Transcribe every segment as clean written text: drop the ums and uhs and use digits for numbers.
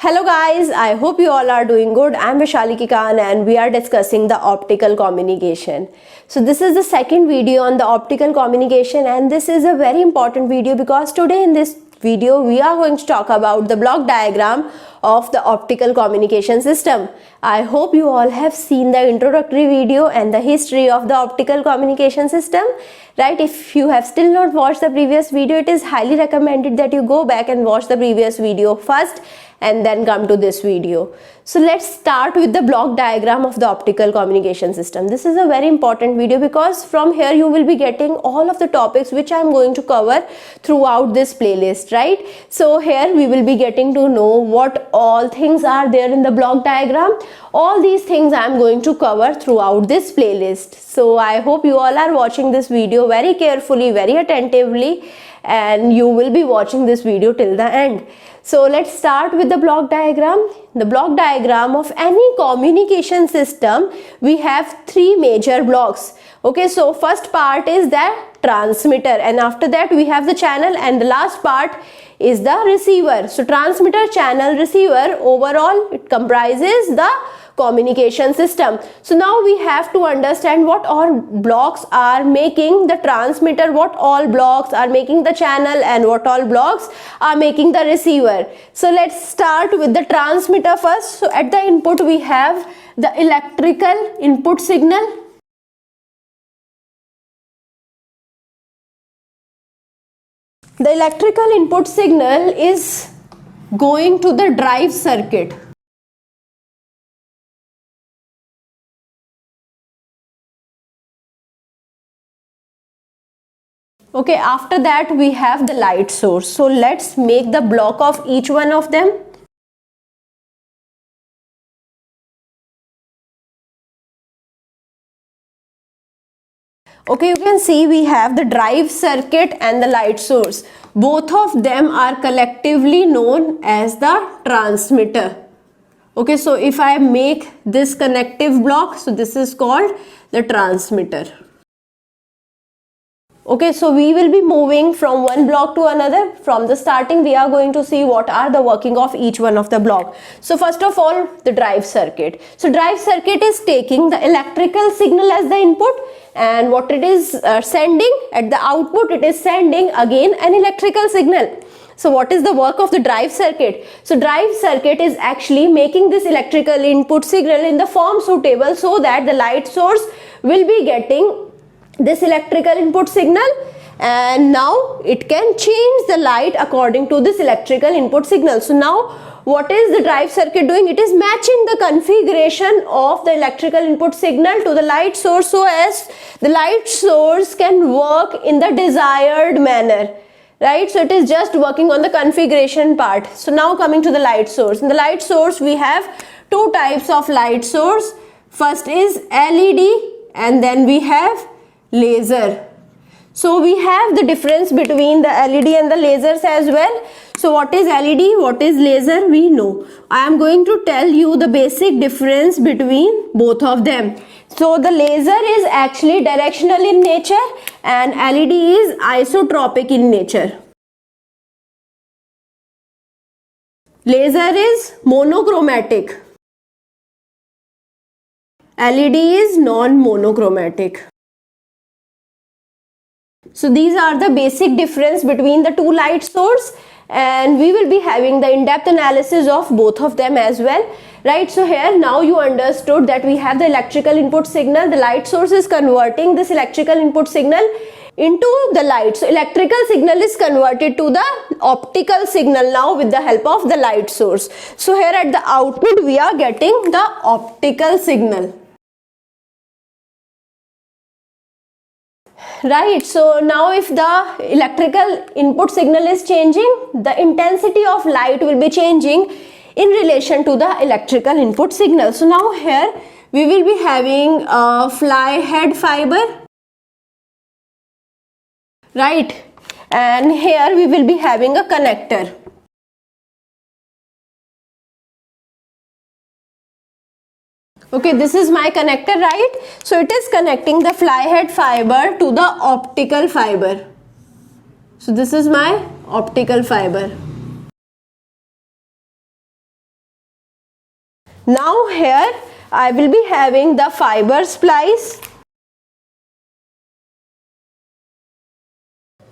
Hello guys, I hope you all are doing good. I'm Vaishali Kikan and we are discussing the optical communication. So this is the second video on the optical communication, and this is a very important video because today in this video we are going to talk about the block diagram of the optical communication system. I hope you all have seen the introductory video and the history of the optical communication system, right? If you have still not watched the previous video, it is highly recommended that you go back and watch the previous video first and then come to this video. So let's start with the block diagram of the optical communication system. This is a very important video because from here you will be getting all of the topics which I am going to cover throughout this playlist, right? So here we will be getting to know what all things are there in the block diagram. All these things I am going to cover throughout this playlist. So I hope you all are watching this video very carefully, very attentively, and you will be watching this video till the end. So let's start with the block diagram. The block diagram of any communication system, we have three major blocks. Okay, so first part is the transmitter, and after that we have the channel, and the last part is the receiver. So transmitter, channel, receiver, overall it comprises the communication system. So now we have to understand what all blocks are making the transmitter, what all blocks are making the channel, and what all blocks are making the receiver. So let's start with the transmitter first. So at the input we have the electrical input signal. The electrical input signal is going to the drive circuit. Okay, after that we have the light source. So let's make the block of each one of them. Okay, you can see we have the drive circuit and the light source. Both of them are collectively known as the transmitter. Okay, so if I make this connective block, so this is called the transmitter. Okay, so we will be moving from one block to another. From the starting we are going to see what are the working of each one of the block. So first of all, the drive circuit. So drive circuit is taking the electrical signal as the input, and what it is sending at the output, it is sending again an electrical signal. So what is the work of the drive circuit? So drive circuit is actually making this electrical input signal in the form suitable so that the light source will be getting this electrical input signal, and now it can change the light according to this electrical input signal. So now what is the drive circuit doing? It is matching the configuration of the electrical input signal to the light source so as the light source can work in the desired manner, right? So it is just working on the configuration part. So now coming to the light source. In the light source we have two types of light source. First is LED and then we have laser. So we have the difference between the LED and the lasers as well. So what is LED, what is laser, we know. I am going to tell you the basic difference between both of them. So the laser is actually directional in nature and LED is isotropic in nature. Laser is monochromatic. LED is non-monochromatic. So these are the basic difference between the two light source, and we will be having the in-depth analysis of both of them as well, right? So here now you understood that we have the electrical input signal. The light source is converting this electrical input signal into the light. So electrical signal is converted to the optical signal now with the help of the light source. So here at the output we are getting the optical signal. Right, so now if the electrical input signal is changing, the intensity of light will be changing in relation to the electrical input signal. So now here we will be having a fly head fiber, right, and here we will be having a connector. Okay, this is my connector, right? So it is connecting the fly head fiber to the optical fiber. So this is my optical fiber. Now here I will be having the fiber splice.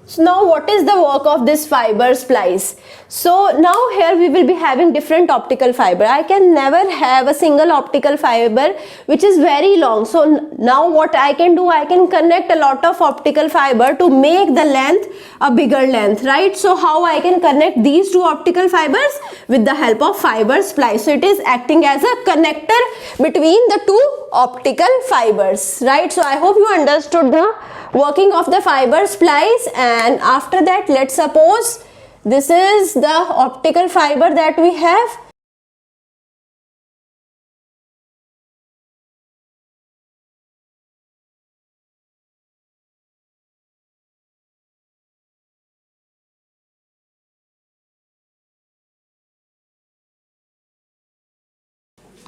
So now what is the work of this fiber splice? So now here we will be having different optical fiber. I can never have a single optical fiber which is very long. So now what I can do, I can connect a lot of optical fiber to make the length a bigger length, right? So how I can connect these two optical fibers? With the help of fiber splice. So it is acting as a connector between the two optical fibers, right? So I hope you understood the working of the fiber splice. And after that, let's suppose this is the optical fiber that we have.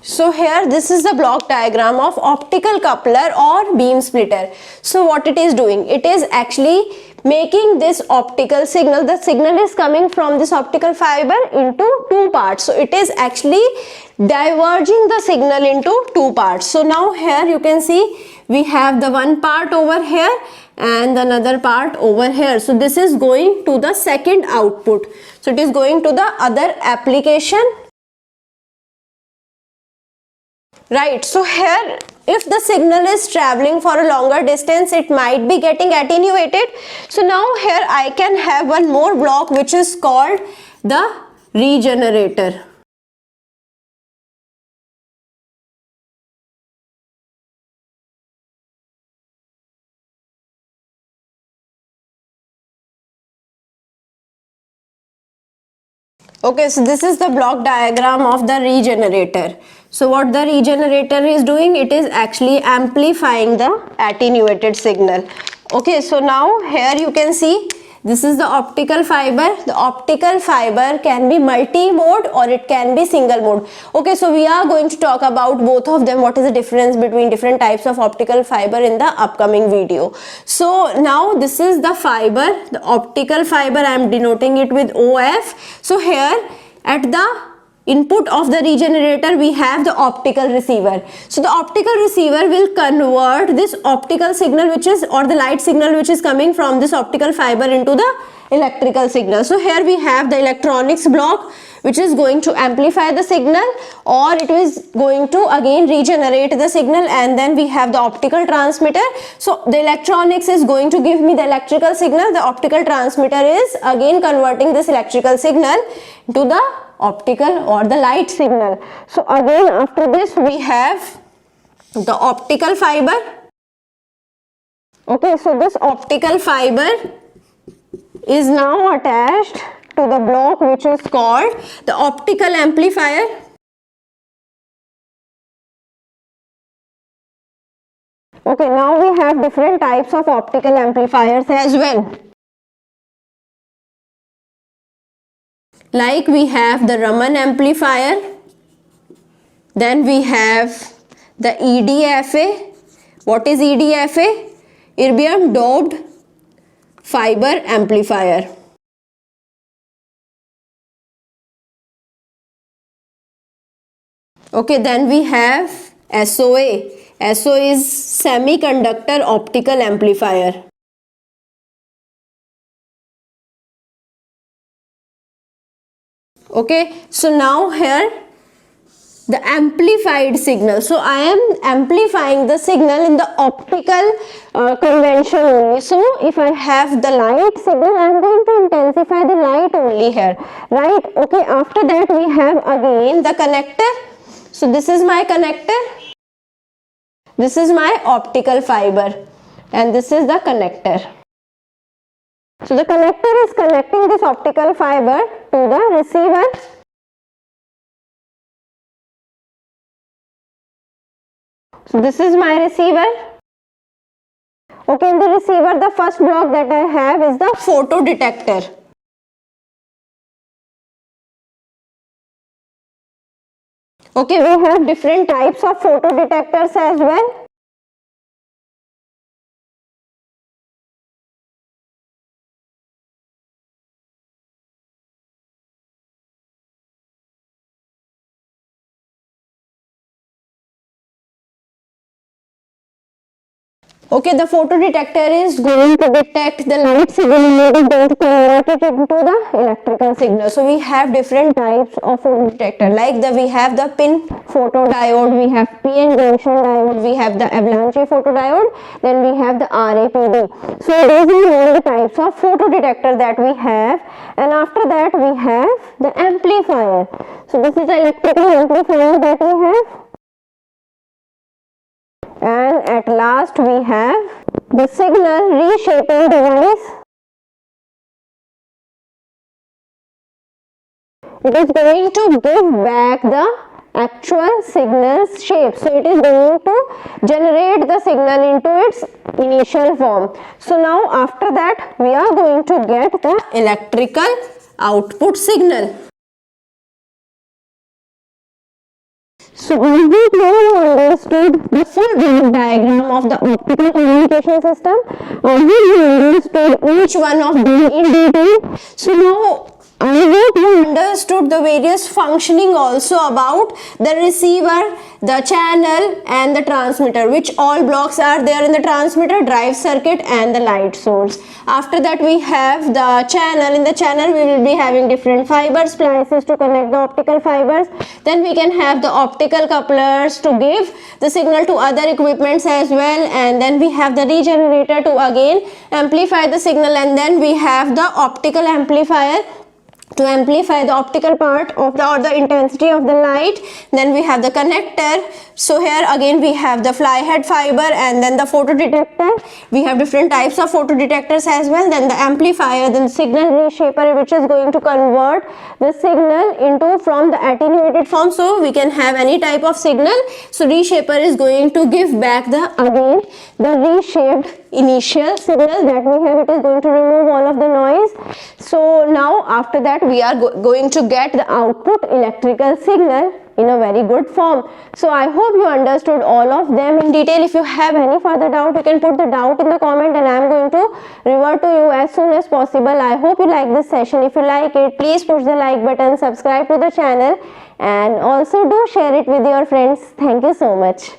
So here this is the block diagram of optical coupler or beam splitter. So what it is doing, it is actually making this optical signal, the signal is coming from this optical fiber into two parts. So it is actually diverging the signal into two parts. So now here you can see we have the one part over here and another part over here. So this is going to the second output. So it is going to the other application. Right, so here if the signal is traveling for a longer distance, it might be getting attenuated. So now here I can have one more block which is called the regenerator. Okay, so this is the block diagram of the regenerator. So what the regenerator is doing, it is actually amplifying the attenuated signal. Okay, so now here you can see this is the optical fiber. The optical fiber can be multi-mode or it can be single mode. Okay, so we are going to talk about both of them, what is the difference between different types of optical fiber in the upcoming video. So now this is the fiber, the optical fiber, I am denoting it with OF. So here at the input of the regenerator we have the optical receiver. So the optical receiver will convert this optical signal which is, or the light signal which is coming from this optical fiber into the electrical signal. So here we have the electronics block which is going to amplify the signal, or it is going to again regenerate the signal, and then we have the optical transmitter. So the electronics is going to give me the electrical signal, the optical transmitter is again converting this electrical signal to the optical or the light signal. So again after this we have the optical fiber. Okay, so this optical fiber is now attached to the block which is called the optical amplifier. Okay, now we have different types of optical amplifiers as well. Like we have the Raman amplifier, then we have the EDFA. What is EDFA? Erbium doped fiber amplifier. Okay, then we have SOA. SO is semiconductor optical amplifier. Okay, so now here the amplified signal. So I am amplifying the signal in the optical convention only. So if I have the light signal, I am going to intensify the light only here, right? Okay, after that we have again the connector. So this is my connector, this is my optical fiber, and this is the connector. So the connector is connecting this optical fiber to the receiver. So this is my receiver. Okay, in the receiver the first block that I have is the photo detector. Okay, we have different types of photo detectors as well. Okay, the photodetector is going to detect the light signal and is going to convert it into the electrical signal. So we have different types of photodetector, like we have the pin photodiode, we have PN junction diode, we have the avalanche photodiode, then we have the RAPD. So these are all the types of photodetector that we have, and after that we have the amplifier. So this is the electrical amplifier that we have. And at last we have the signal reshaping device. It is going to give back the actual signal's shape. So it is going to generate the signal into its initial form. So now after that we are going to get the electrical output signal. So I hope you understood the full block diagram of the optical communication system. I hope you understood each one of them in detail. So now I hope you understood the various functioning also about the receiver, the channel and the transmitter, which all blocks are there in the transmitter, drive circuit and the light source. After that we have the channel. In the channel we will be having different fiber splices to connect the optical fibers. Then we can have the optical couplers to give the signal to other equipments as well, and then we have the regenerator to again amplify the signal, and then we have the optical amplifier to amplify the optical part of the or the intensity of the light. Then we have the connector. So here again we have the flyhead fiber and then the photodetector. We have different types of photodetectors as well. Then the amplifier, then signal reshaper, which is going to convert the signal into from the attenuated form, so we can have any type of signal. So reshaper is going to give back the again the reshaped initial signal that we have. It is going to remove all of the noise. So now after that we are going to get the output electrical signal in a very good form. So I hope you understood all of them in detail. If you have any further doubt, you can put the doubt in the comment and I am going to revert to you as soon as possible. I hope you like this session. If you like it, please push the like button, subscribe to the channel and also do share it with your friends. Thank you so much.